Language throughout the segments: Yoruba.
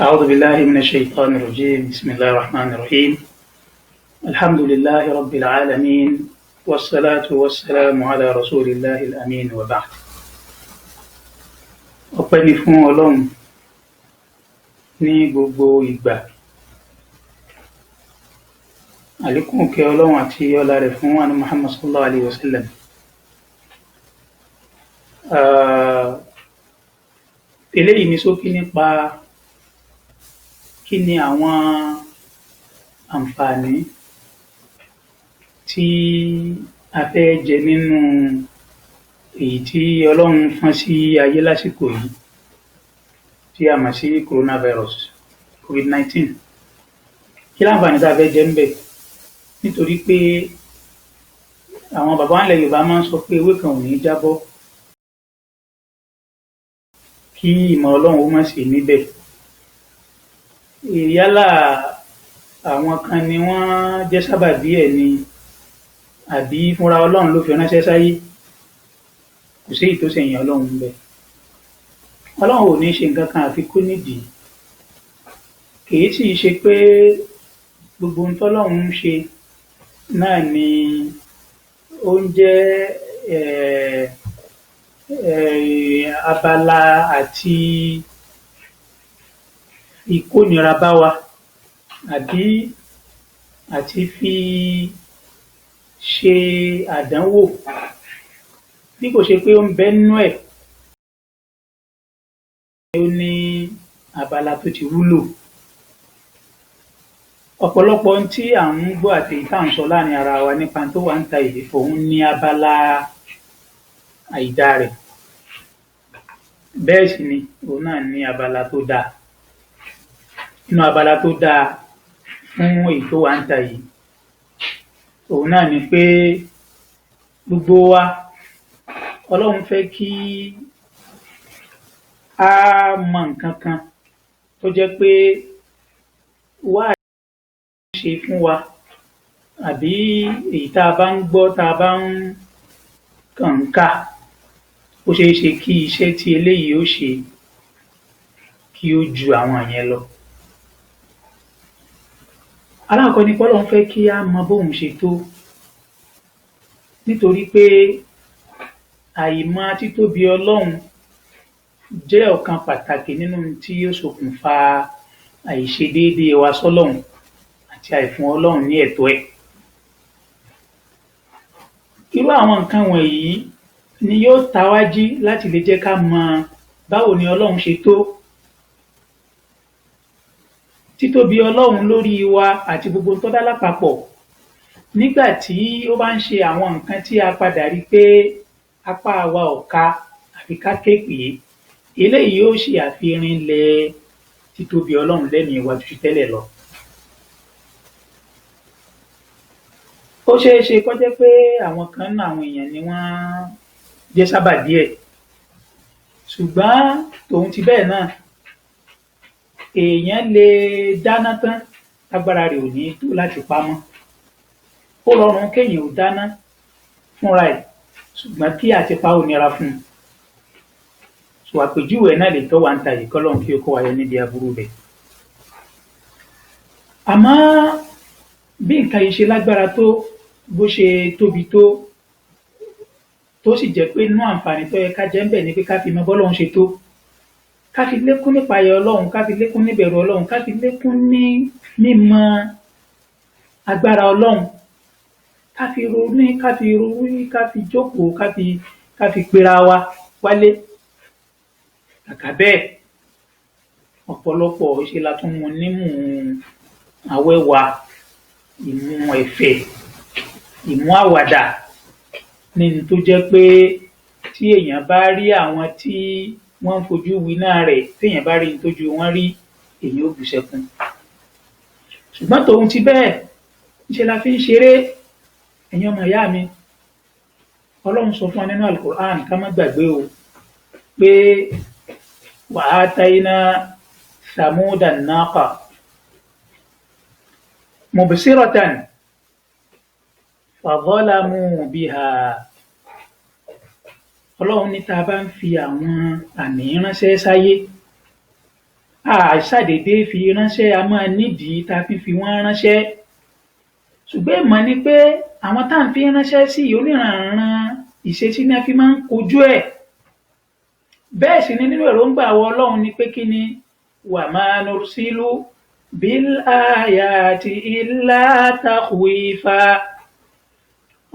أعوذ بالله من الشيطان الرجيم. بسم الله الرحمن الرحيم. الحمد لله رب العالمين، والصلاة والسلام على رسول الله الأمين، وبعد. Ọpẹ́ ni fún Ọlọ́run ní gbogbo ìgbà. Àlékún kẹ́ Ọlọ́run àti ọlá rẹ̀ fún ànábì Muhammad sallallahu alaihi wasallam. Eléyìí ni ṣókí nípa kí ni àwọn àǹfààní tí a fẹ́ jẹ nínú èyí tí Ọlọ́run fọ́n sí ayé lásìkò yìí tí a mọ̀ sí coronavirus COVID-19. Kí láǹfààní tá a fẹ́ jẹ ńbẹ̀? Nítorí pé àwọn bàbá wa ilẹ̀ Yorùbá máa ń sọ pé ewé kan ò ní jábọ́ kí ìmọ̀ Ọlọ́run ó má sí níbẹ̀. Yálà àwọn kan ni wọ́n jẹ́ sábàbí ẹ̀ ni àbí fúnra Ọlọ́run ló fi ránṣẹ́ sáyé, kò sí èyí tó ṣẹ̀yìn Ọlọ́run ńbẹ̀. Ọlọ́run ò ní ṣe nǹkan kan àfi kó nídìí. Kì í sì ṣe pé gbogbo ohun tọ́lọ́run ń ṣe náà ni ó ń jẹ́ abala àti ìkónira bá wa àbí àti fi ṣe àdánwò, bí kò ṣe pé ó ń bẹ nínú ẹ̀ ó ní abala tó ti wúlò. Ọ̀pọ̀lọpọ̀ ohun tí à ń gbọ́ àti èyí tá à ń sọ láàrin ara wa nípa tó wà níta yìí, òun ní abala àìdá rẹ̀, bẹ́ẹ̀ sì ni òun náà ní abala tó dáa. Nínú abala tó dáa fún èyí tó wà níta yìí, òun náà ni pé gbogbo wa Ọlọ́run fẹ́ kí á mọ nǹkan kan tó jẹ́ pé wáàsí ṣe fún wa àbí èyí tá a bá ń gbọ́ tá a bá ń kàn ń kà, ó ṣeé ṣe kí iṣẹ́ tí eléyìí ó ṣe kí ó ju àwọn yẹn lọ. Alákọ̀ọ́kọ́ ni pé Ọlọ́run fẹ́ kí á mọ bóun ṣe tó, nítorí pé àìmọ̀ títóbi Ọlọ́run jẹ́ ọ̀kan pàtàkì nínú tí ó ṣokùnfà àìṣedéédéé wa sọ́lọ́run àti àìfún Ọlọ́run ní ẹ̀tọ́ ẹ̀. Irú àwọn nǹkan wọ̀nyí ni yóò ta wá jí láti lè jẹ́ ká mọ báwo ni Ọlọ́run ṣe tó. Títóbi Ọlọ́run lórí wa àti gbogbo tó dá lápapọ̀, nígbà tí ó bá ń ṣe àwọn nǹkan tí a padà rí pé apá wa ò ká àfi ká ké pè é, eléyìí yóò ṣe àfirinlẹ̀ títóbi Ọlọ́run lẹ́mìí wa ju tẹ́lẹ̀ lọ. Ó ṣeé ṣe kó jẹ́ pé àwọn kan nínú àwọn èèyàn ni wọ́n jẹ́ sábàbí ẹ̀, ṣùgbọ́n tòun ti bẹ́ẹ̀ náà èèyàn lè dáná tán tágbára rẹ̀ ò ní tó láti pamọ́. Ó rọrùn kéèyàn ó dáná fúnra ẹ̀, ṣùgbọ́n kí àti pa ó nira fún un. Àpèjúwe náà lè tọ́ wa ń ta yìí, k'Ọlọ́run kí ó kó wa yọ níbi aburú rẹ̀. Àmọ́ bí nǹkan yìí ṣe lágbára tó, bó ṣe tóbi tó sì jẹ́ pé inú àǹfààní tó yẹ ká jẹ ńbẹ̀ ni pé ká fi mọ b'Ọlọ́run ṣe tó, ká fi lékún nípayà Ọlọ́run, ká fi lékún níbẹ̀rù Ọlọ́run, ká fi lékún ní mímọ agbára Ọlọ́run, ká fi ronú, ká fi jókòó, ká fi pera wa wálé. Kàkà bẹ́ẹ̀, ọ̀pọ̀lọpọ̀ ṣe la tún mu nímú awẹ́wa, ìmu ẹ̀fẹ̀, ìmú àwàdà, ní n tó jẹ́ pé tí èèyàn bá rí àwọn tí wọ́n ń fojú winá rẹ̀, téèyàn bá rí n tójú wọn rí, èèyàn ó bú sẹ́kún. Ṣùgbọ́n tòun ti bẹ́ẹ̀, ńṣe la fi ń ṣeré. Ẹ̀yin ọmọ ìyá mi, Ọlọ́run sọ fún wa nínú Al-Qur'an ká má gbàgbé o pé وآتينا ثمود الناقة مبصرة فظلموا بها. Ọlọ́run ní tá a bá ń fi àwọn àmì ránṣẹ́ sáyé, àìṣàdédé fi ránṣẹ́, a máa nídìí tá a fi wọ́n ránṣẹ́. Ṣùgbọ́n ìmọ̀ ni pé àwọn tá à ń fi ránṣẹ́ sí oníranran ìṣesí ni a fi máa ń kojú ẹ̀. Bẹ́ẹ̀ sì ni nínú èròǹgbà àwọn Ọlọ́run ni pé kí ni wa ma nursilu bil ayati illa takhwifa.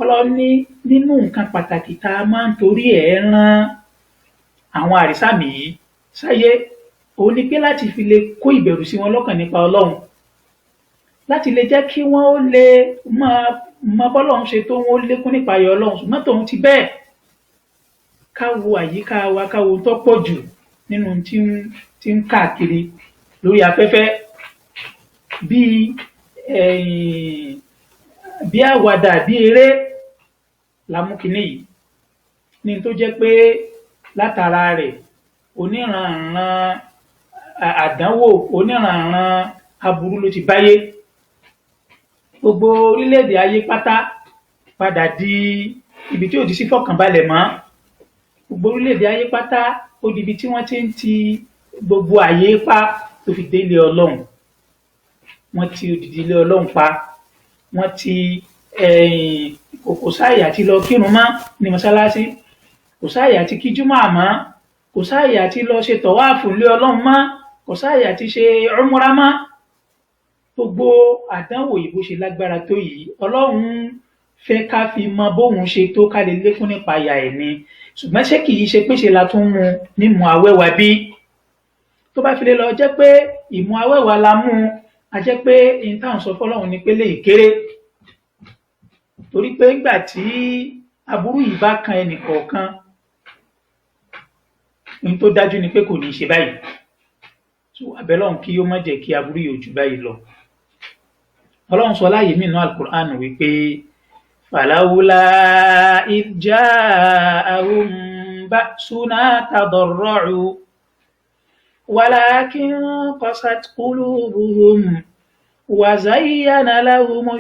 Ọlọ́run ní nínú nǹkan pàtàkì tá a máa ń torí ẹ̀ rán àwọn àrísàmì yìí sáyé, òun ni pé láti fi lè kó ìbẹ̀rù sí wọn lọ́kàn nípa Ọlọ́run, láti lè jẹ́ kí wọ́n ó lè mọ bọ́lọ́run ṣe tó wọn ó lékún nípa ayọ̀ Ọlọ́run. Ṣùgbọ́n tòun ti bẹ́ẹ̀, ká wo àyíká wa, ká wo tó pọ̀ jù nínú tí ń káàkiri lórí afẹ́fẹ́ bí àwàdà bí eré lámúkiní yìí, ní tó jẹ́ pé látara rẹ̀ oníranran àdánwò, oníranran aburú ló ti báyé. Gbogbo orílẹ̀-èdè ayé pátá padà di ibi tí ò ti sí fọ̀kànbalẹ̀ mọ́. Gbogbo orílẹ̀-èdè ayé pátá ó di ibi tí wọ́n ti ń ti gbogbo àyè pa tó fi dé ilé Ọlọ́run. Wọ́n ti odidi ilé Ọlọ́run pa, wọ́n ti kò sáàyè àti lọ kírun mọ́ ní mọ́sálásí, kò sáàyè àti kí júmọ̀ mọ́, kò sáàyè àti lọ ṣe tọ̀wáàfù ilé Ọlọ́run mọ́, kò sáàyè àti ṣe umra mọ́. Gbogbo àdánwò yìí bó ṣe lágbára tó yìí, Ọlọ́run fẹ́ ká fi mọ bóun ṣe tó ká lè lékún nípa ìyà ẹ̀ ni. Ṣùgbọ́n ṣé kìí ṣe pé ṣe la tún mu nímú awẹ́wà bí? Tó bá fi lè lọ jẹ́ pé ìmú awẹ́wà la mú, a jẹ́ pé in táwọn sọ fọ́lọ́run ni pé lè kéré. Torí pé nígbà tí aburú yìí bá kan ẹnì kọ̀ọ̀kan, ohun tó dájú ni pé kò ní ṣe báyìí. So abẹ́lọ́run kí ó má jẹ́ kí aburú yìí ó jù báyìí lọ. Ọlọ́run sọ láàyè mí nínú Al-Qur'an wípé falawla idh ja'ahum ba'suna tadarra'u walakin qasat qulubuhum wa zayyana lahumu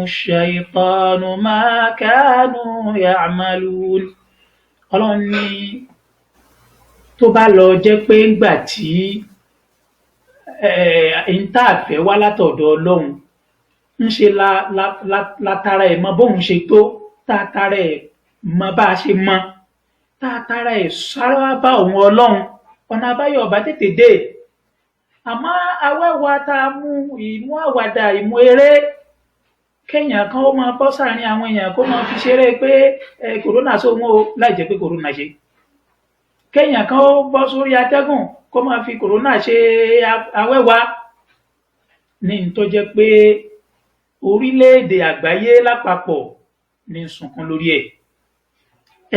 shaytanu ma kanu ya'malun. Ọlọ́run ní tó bá lọ jẹ́ pé ńgbà tí ìntàfẹ́ wá látọ̀dọ̀ Ọlọ́run ń ṣe látara ẹ̀ mọ bóun ṣe tó, tátara ẹ̀ mọ bá a ṣe mọ, tátara ẹ̀ sáré bá òun Ọlọ́run, ọ̀nà àbáyọ ọ̀bá tètè dé. Àmọ́ awẹ́wà tá a mú ìmú àwàdà, ìmú eré, kéèyàn kan ó máa bọ́ sáàrin àwọn èèyàn kó máa fi ṣeré pé kòrónà sóhun o, láì jẹ́ pé kòrónà ṣe. Kéèyàn kan ó bọ́ sórí atẹ́gùn kó máa fi kòrónà ṣe awẹ́wà, ní tó jẹ́ pé orílẹ̀-èdè àgbáyé lápapọ̀ ní sunkún lórí ẹ̀.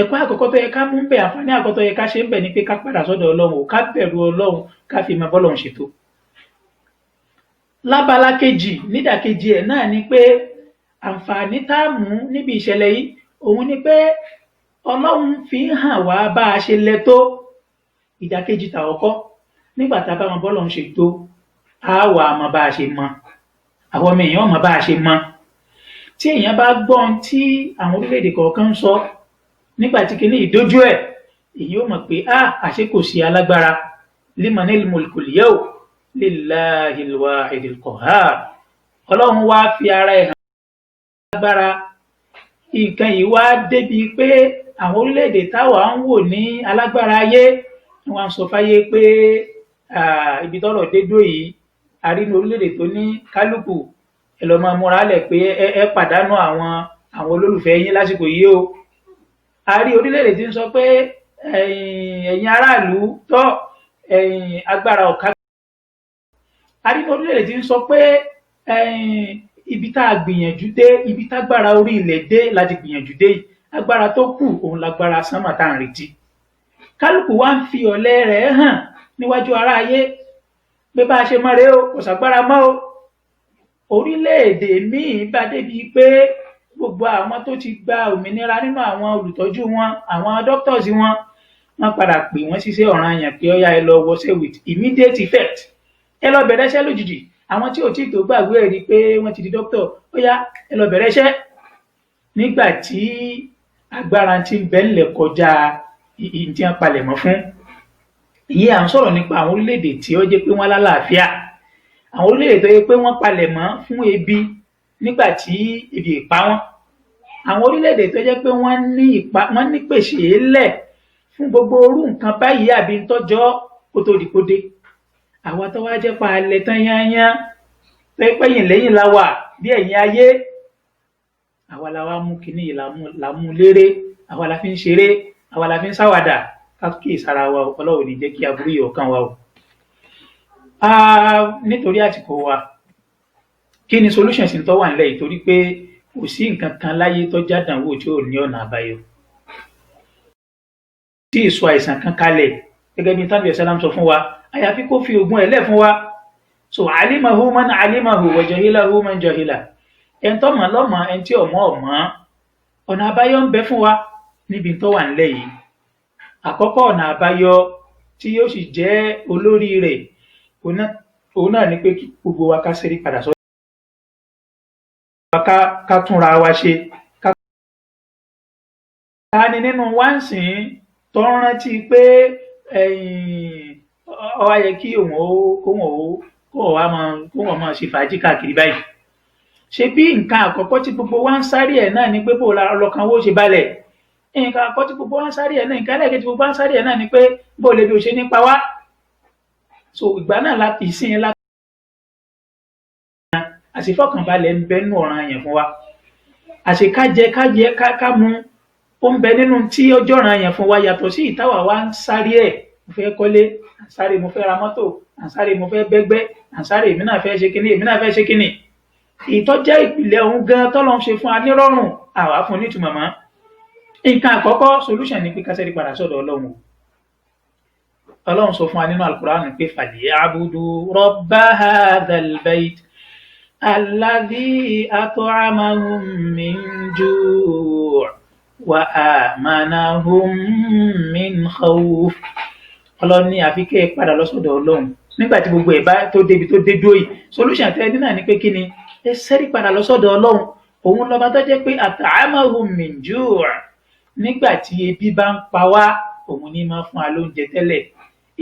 Ẹ̀kọ́ àkọ́kọ́ tó yẹ ká mú bẹ̀, àǹfààní àkọ́kọ́ tó yẹ ká ṣe ń bẹ̀ ni pé ká padà sọ́dọ̀ Ọlọ́run, ká bẹ̀rù Ọlọ́run, ká fi mọ bọ́lọ́run ṣètò. Lábala kejì, nídàkejì ẹ̀ náà ni pé àǹfààní tá a mú níbi ìṣẹ̀lẹ̀ yìí, òun ni pé Ọlọ́run fi ń hàn wá bá a ṣe lẹ tó. Ìdàkejì tàkọ́kọ́, nígbà tá a bá mọ bọ́lọ́run ṣètò, á wà mọ bá a ṣe mọ, àwọn ọmọ èèyàn mọ bá a ṣe mọ. Tí èèyàn bá gbọ́n tí àwọn orílẹ̀-èdè kọ̀ọ̀kan ń sọ nígbà tí kìíní ìdójú ẹ̀, èyí ó mọ̀ pé àṣé kò sí alágbára. limanil mulkul yawm lillahil wahidil qahhar. Ọlọ́run wá fi ara ẹ̀ hàn alágbára. Nǹkan yìí wá débi pé àwọn orílẹ̀-èdè táwa ń wò ní alágbára ayé, wọ́n sọ fáyé pé ibi tọ́rọ̀ dé dó yìí, a rí ní orílẹ̀-èdè tó ní kálukú ẹ lọ máa múra lẹ̀ pé ẹ pàdánù àwọn olólùfẹ́ yín lásìkò yìí o. A rí orílẹ̀-èdè tí ń sọ pé ẹ̀yin aráàlú tọ́ agbára ọ̀ká. A rí orílẹ̀-èdè tí ń sọ pé ibi tá a gbìyànjú dé, ibi tágbára orí ilẹ̀ dé láti gbìyànjú dé yìí, agbára tó kù òun lágbára sánmà tá à ń retí. Kálukú wá ń fi ọ̀lẹ rẹ̀ hàn níwájú ará ayé pé bá a ṣe mọ́ rèé o, kò sàgbára mọ́ o. Orílẹ̀-èdè míì bá débi pé gbogbo àwọn tó ti gba òmìnira nínú àwọn olùtọ́jú wọn, àwọn doctors wọn padà pè wọ́n ṣiṣẹ́ ọ̀ranyàn pé ọ̀yá ẹ lọ wọṣẹ́ with immediate effect. Ẹ lọ bẹ̀rẹ̀ iṣẹ́ lójijì. Àwọn tí ò tí tó gbàgbé ẹ̀rí pé wọ́n ti di doctor, ọ̀yá ẹ lọ bẹ̀rẹ̀ iṣẹ́. Nígbà tí agbára ti ń bẹ ńlẹ̀ kọjá tí wọ́n palẹ̀ mọ́ fún. Ìyẹn à ń sọ̀rọ̀ nípa àwọn orílẹ̀-èdè tí ó jẹ́ pé wọ́n lálàáfíà, àwọn orílẹ̀-èdè tó jẹ́ pé wọ́n palẹ̀ mọ́ fún ebi nígbà tí ebi ì pa wọ́n, àwọn orílẹ̀-èdè tó jẹ́ pé wọ́n ní pèsè lẹ̀ fún gbogbo orú nǹkan báyìí àbí tọ́jọ́ kó tó di kó dé. Àwa tó wá jẹ́ pa alẹ́ tán yányán tó pé yìn lẹ́yìn la wà bí ẹ̀yìn ayé, àwa la wá mú kinní yìí la mú léré, àwa la fi ń ṣeré, àwa la fi ń ṣàwàdà. Ká kíyèsára wa o, Ọlọ́run ò ní jẹ́ kí aburú yìí ó kàn wá o. Nítorí àsìkò wa, kí ni solution sì ń tọ́ wà nílẹ̀ yìí, torí pé kò sí nǹkan kan láyé tó jádànwò tí ò ní ọ̀nà àbáyọ. Tí ìsọ àìsàn kan kalẹ̀ gẹ́gẹ́ bí Tàbí Ẹ̀sálàm sọ fún wa, àyàfi kó fi ògùn ẹ̀ lẹ̀ fún wa. So alimahu man alimahu wa jahilahu man jahila. Ẹni tó mọ̀ lọ́mọ, ẹni tí ò mọ̀ ò mọ̀. Ọ̀nà àbáyọ ń bẹ fún wa níbi tó wà nílẹ̀ yìí. Àkọ́kọ́ ọ̀nà àbáyọ tí yóò sì jẹ́ olórí rẹ̀, òun náà ni pé kí gbogbo wa ká ṣẹ́rí padà sọ́dọ̀ ká túnra wa ṣe. Ta ni nínú wa ń sìn tó ń rántí pé ó wá yẹ kí kóhùn máa ṣe fàájì káàkiri báyìí? Ṣé bí nǹkan àkọ́kọ́ tí gbogbo wa ń sáré ẹ̀ náà ni pé bó lọ́kàn wo ṣe balẹ̀? Nǹkan àkọ́kọ́ tí gbogbo wa ń sáré ẹ̀ náà, nǹkan ẹlẹ́ẹ̀kejì tí gbogbo wa ń sáré ẹ̀ náà ni pé bó lè bí o ṣe nípa wá. So ìgbà náà láti ìsìn láti àṣìfọ̀kànbalẹ̀ ń bẹ nínú ọ̀ràn yẹn fún wa. Àṣekájẹ ká mú ó ń bẹ nínú tí ọjọ́ ọ̀ràn yẹn fún wa, yàtọ̀ sí ìtawà wa ń sáré ẹ̀. Mo fẹ́ kọ́lé, à ń sáré mo fẹ́ ra mọ́tò, à ń sáré mo fẹ́ bẹ́gbẹ́, à ń sáré èmi náà fẹ́ ṣe kíní, èmi náà fẹ́ ṣe kíní. Ìtọ́jẹ́ ìpìlẹ̀ òun gan tọ́lọ́run ṣe fún wa nírọ̀rùn, àwa fún nítumọ̀ mọ́. Nǹkan àkọ́kọ́ solution ni pé ká ṣẹ́rí padà sọ́dọ̀ Ọlọ́run. Ọlọ́run sọ fún wa nínú Al-Qur'an pé falyabudu rabba hadhal bayt alladhi at'amahum min ju' wa amanahum min khawf. Ọlọ́run ní àfi kẹ́ ẹ padà lọ sọ́dọ̀ Ọlọ́run nígbà tí gbogbo ẹ̀ bá tó débi tó dé dúró yìí. Solution tẹ́ ẹ ní náà ni pé kí ni? Ẹ ṣẹ́rí padà lọ sọ́dọ̀ Ọlọ́run. Òun lọ́ba tó jẹ́ pé at'amahum min ju' nígbà tí ebi bá ń pa wá, òun ní máa fún wa lóúnjẹ tẹ́lẹ̀.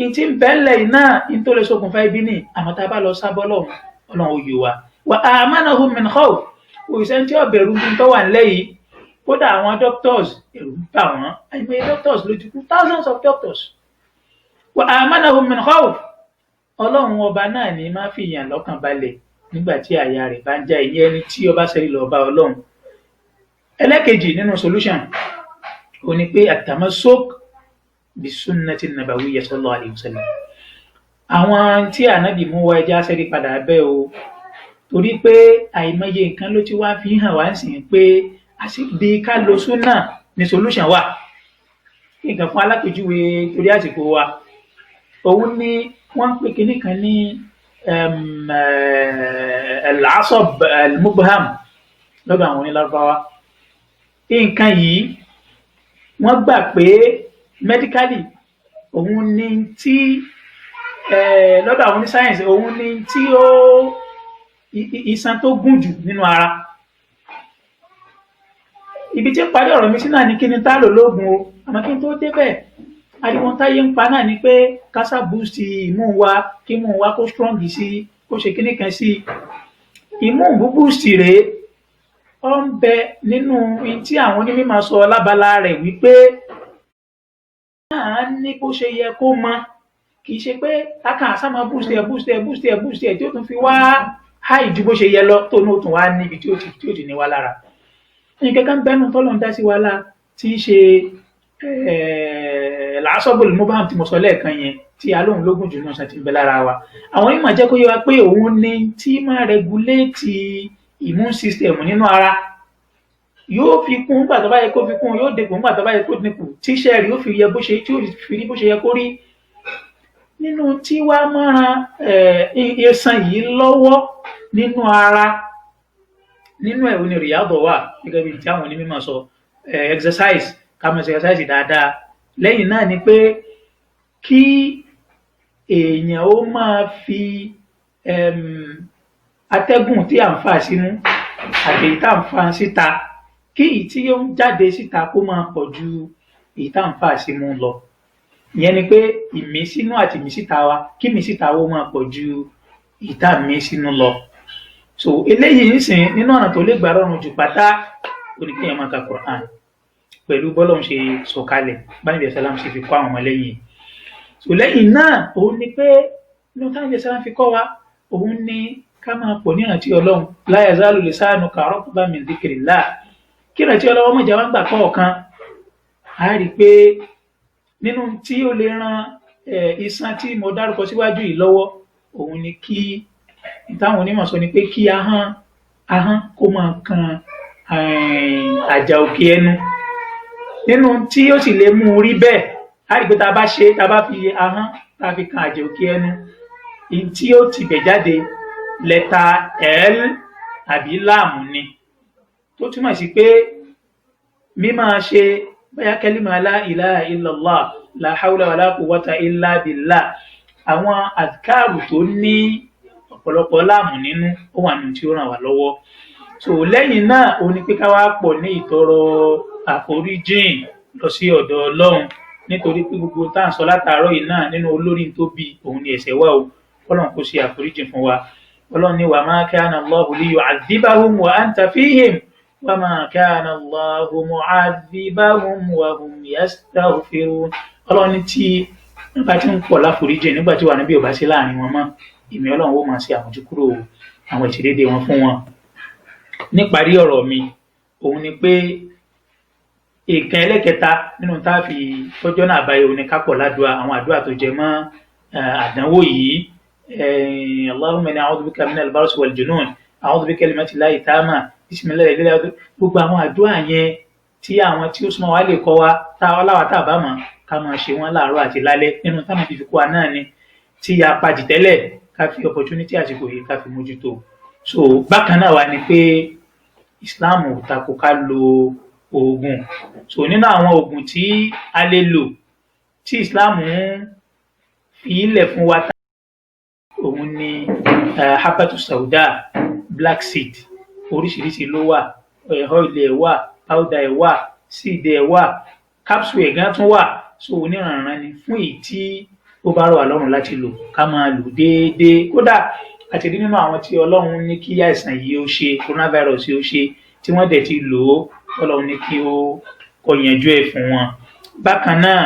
Ìtì ń bẹ́ẹ̀lẹ̀ iná ní tó lè ṣokùnfà ibi ní àmọ́ tá a bá lọ sábọ́ Ọlọ́run ó yọ wa. Wa amanahum min khawf. Òṣìṣẹ́ tí ó bẹ̀rù bí tó wà nílẹ̀ yìí, kódà àwọn doctors ẹ̀rù ń bà wọ́n. Àìmọye doctors lójú kú, thousands of doctors. Wa amanahum min khawf. Ọlọ́run ọba náà ní máa fi yàn lọ́kàn balẹ̀ nígbà tí àyà rẹ̀ bá ń já ìyẹn ẹni tí ó bá ṣẹ́rí lọ bá Ọlọ́run. Ẹlẹ́kejì nínú solution ó ní pé at-tamassuk bi sunnati nabawiyya sallallahu alayhi wa sallam. Àwọn tí ànábì mú wá ẹja ṣẹ́rí padà bẹ́ẹ̀ o, torí pé àìmọye nǹkan ló ti wá fi hàn wá ń sìn pé àṣìbí ká lo súnà ní solution wà. Nǹkan fún alápèjúwe torí àsìkò wa, òun ni wọ́n ń pè kinní kan ní al-asab al-mubham lọ́dọ̀ àwọn onílárúbáwá. Nǹkan yìí wọ́n gbà pé medically òun ni tí lọ́dọ̀ àwọn onísáyẹ̀nsì òun ni tí ó iṣan tó gùn jù nínú ara. Ibi tí parí ọ̀rọ̀ mi sí náà ni kí ni tá lò lóògùn o, àmọ́ kí n tó débẹ̀ ariwo táyé ń pa náà ni pé kásá boost ìmú wa, kí mú wa kó strong sí, kó ṣe kíní kan sí. Ìmú boost rèé ó ń bẹ nínú tí àwọn onímọ̀ sọ lábala rẹ̀ wípé náà ní bó ṣe yẹ kó mọ, kì í ṣe pé kákan àsámọ boost ẹ̀ tí ó tún fi wá háì ju bó ṣe yẹ lọ tó ní ó tún wá níbi tí ó ti ní wá lára. Nǹkan kan bẹ́nu tọ́lọ̀ ń dá sí wa lá tí í ṣe làásọ̀bùl mubham tí mo sọ lẹ́ẹ̀kan yẹn, tí alóhùn lógún jù náà ṣàtì ń bẹ lára wa. Àwọn onímọ̀ jẹ́ kó yé wa pé òun ni tí máa regulate immune system nínú ara. Yóò fi kún nígbà tó bá yẹ kó fi kún, yóò dínkù nígbà tó bá yẹ kó dínkù, tíṣẹ́ rí ó fi yẹ bó ṣe tí ó fi rí bó ṣe yẹ kó rí. Nínú tí wá máa ẹ̀sán yìí lọ́wọ́ nínú ara, nínú ẹ̀ òní rìyádọ̀ wà gẹ́gẹ́ bí tí àwọn onímọ̀ sọ, exercise, ká máa ṣe exercise dáadáa. Lẹ́yìn náà ni pé kí èèyàn ó máa fi atẹ́gùn tí à ń fà sínú àti èyí tá à ń fà síta, kí èyí tí ó ń jáde síta kó máa pọ̀ ju èyí tá à ń fà sí mú lọ. Ìyẹn ni pé ìmísínú àti ìmísíta wa kí ìmísíta wa máa pọ̀ ju èyí tá à ń mí sínú lọ. So eléyìí nísìnyí nínú ọ̀nà tó lè gbà rọrùn jù pátá oníkéèyàn máa ka Quran pẹ̀lú bọ́lọ́run ṣe sọ̀kalẹ̀ báníbi ẹ̀sálàm ṣe fi kọ́ àwọn ọmọlẹ́yìn. So lẹ́yìn náà òun ni pé nínú táníbi ẹ̀sálàm fi kọ́ wa òun ni ká máa pọ̀ ní ìrántí Ọlọ́run la yazalu lisanuka ratban min dhikrillah, kí ìrántí Ọlọ́run mọ̀jà wá gbà kọ̀ọ̀kan. A rí i pé nínú tí ó lè ran iṣan tí mo dárúkọ síwájú yìí lọ́wọ́ òun ni kí táwọn onímọ̀ sọ ni pé kí ahọ́n kó máa kan àjà òkè ẹnu. Nínú tí ó sì lè mú un rí bẹ́ẹ̀ a rí i pé tá a bá fi ahọ́n tá a fi kan àjà òkè ẹnu ìyí tí ó ti bẹ̀ jáde lẹ́tà L àbí láàmù ni, tó túmọ̀ sí pé mímáa ṣe bóyá kẹ́límà la ilaha illallah la hawla wala quwwata illa billah, àwọn àdìkáàrù tó ní ọ̀pọ̀lọpọ̀ láàmù nínú ó wà nínú tí ó ràn wá lọ́wọ́. So lẹ́yìn náà ó ní pé ká wá pọ̀ ní ìtọrọ àforíjìn lọ sí ọ̀dọ̀ Ọlọ́run, nítorí pé gbogbo tá à ń sọ látàárọ̀ yìí náà nínú olórí tó bí òun ni ẹ̀ṣẹ̀ wà o. Ọlọ́run kó ṣe àforíjìn fún wa. Ọlọ́run ní wa ma kana Allahu liyu'adhibahum wa anta fihim wa ma kana Allahu mu'adhibahum wa hum yastaghfirun. Ọlọ́run ní tí nígbà tí ń pọ̀ láforíjìn nígbà tí wà níbi ò bá sí láàrin wọn mọ́, ìmí Ọlọ́run ó máa ṣe àmójúkúrò àwọn ìṣedéédé wọn fún wọn. Níparí ọ̀rọ̀ mi òun ni pé ìkan ẹlẹ́kẹta nínú tá a fi tọ́jọ́ náà báyìí òun ni ká pọ̀ ládùúà àwọn àdúrà tó jẹ mọ́ àdánwò yìí. Allahumma inni a'udhu bika minal barasi wal junun a'udhu bi kalimati llahi tamma bismillahi gbogbo àwọn àdúrà yẹn tí àwọn tí ó súnmọ́ wa lè kọ́ wa tá a bá mọ̀ ká máa ṣe wọ́n láàárọ̀ àti lálẹ́ nínú táwọn fi kó wa náà ni tí a pàjì tẹ́lẹ̀ ká fi opportunity àsìkò yìí ká fi mójútó. So bákan náà wà ní pé Islam ò tako ká lo oògùn. So nínú àwọn oògùn tí a lè lò tí Islam ń fi ilẹ̀ fún wa òun ni habatu sauda, black seed, oríṣiríṣi ló wà, oil ẹ̀ wà, powder ẹ̀ wà, seed ẹ̀ wà, capsule ẹ̀ gan tún wà. So oníranran ni fún èyí tí ó bá rọ̀ wá lọ́rùn láti lò ká máa lò déédéé. Kódà àti rí nínú àwọn tí Ọlọ́run ní kí àìsàn yìí ó ṣe coronavirus yìí ó ṣe tí wọ́n dẹ̀ ti lò ó Ọlọ́run ní kí ó kó yanjú ẹ̀ fún wọn. Bákan náà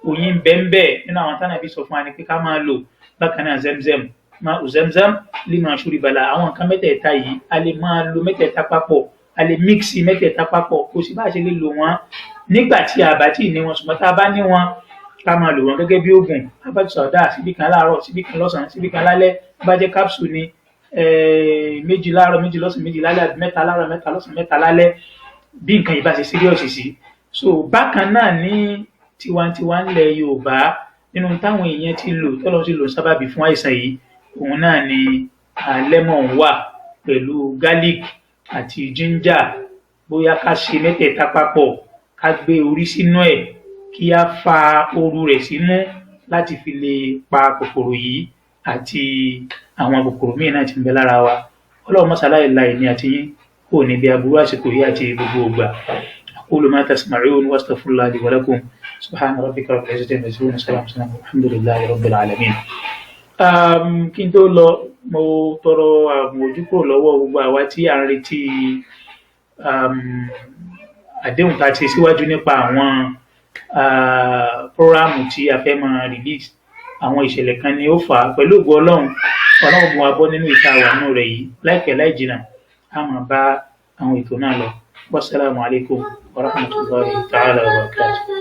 oyin bẹ́ẹ̀ nínú àwọn tánàbí sọ fún wa ní pé ká máa lò. Bákan náà zemzem máa zemzem lima shuribala, àwọn nǹkan mẹ́tẹ̀ẹ̀ta yìí a lè máa lo mẹ́tẹ̀ẹ̀ta papọ̀, a lè mixi mẹ́tẹ̀ẹ̀ta papọ̀, kò sí bá a ṣe lè lò wọ́n nígbà tí a bá tí ì ní wọn, ṣùgbọ́n tá a bá ní wọn ká máa lò wọ́n gẹ́gẹ́ bí oògùn. Habatu sauda síbí kan láàárọ̀, síbí kan lọ́sàn-án, síbí kan lálẹ́. Bá jẹ́ capsule ni méjì láàárọ̀, méjì lọ́sàn-án, méjì lálẹ́, àbí mẹ́ta láàárọ̀, mẹ́ta lọ́sàn-án, mẹ́ta lálẹ́, bí nǹkan yìí bá ṣe serious sí. So bákan náà ní tiwantiwa ńlẹ̀ Yorùbá nínú táwọn èèyàn ti lò tọ́lọ́ ti lò sábàbí fún àìsàn yìí òun náà ni lemon wà pẹ̀lú garlic àti ginger. Bóyá ká ṣe mẹ́tẹ̀ẹ̀ta papọ̀ ká gbé orí sínú ẹ̀ kí á fa ooru rẹ̀ sínú láti fi lè pa kòkòrò yìí àti àwọn kòkòrò míì náà tí ń bẹ lára wa. Ọlọ́run mọ́sálá ìlà ìní àti yín kò ní bí aburú àsìkò yìí àti gbogbo ògbà. أقول ما تسمعون واستغفر الله لي ولكم سبحان ربك رب العزة عما يصفون وسلام الحمد لله رب العالمين. Kí n tó lọ mo tọrọ àmójúkúrò lọ́wọ́ gbogbo àwa tí à ń retí àdéhùn tá a ti síwájú nípa àwọn prórámù tí a fẹ́ máa release. Àwọn ìṣẹ̀lẹ̀ kan ni ó fà á pẹ̀lú ògo Ọlọ́run mú wa bọ́ nínú ìta àwànú rẹ̀ yìí láìpẹ́ láì jìnnà a máa bá àwọn ètò náà lọ. Wassalamu alaikum wa rahmatullahi ta'ala wa barakatuh.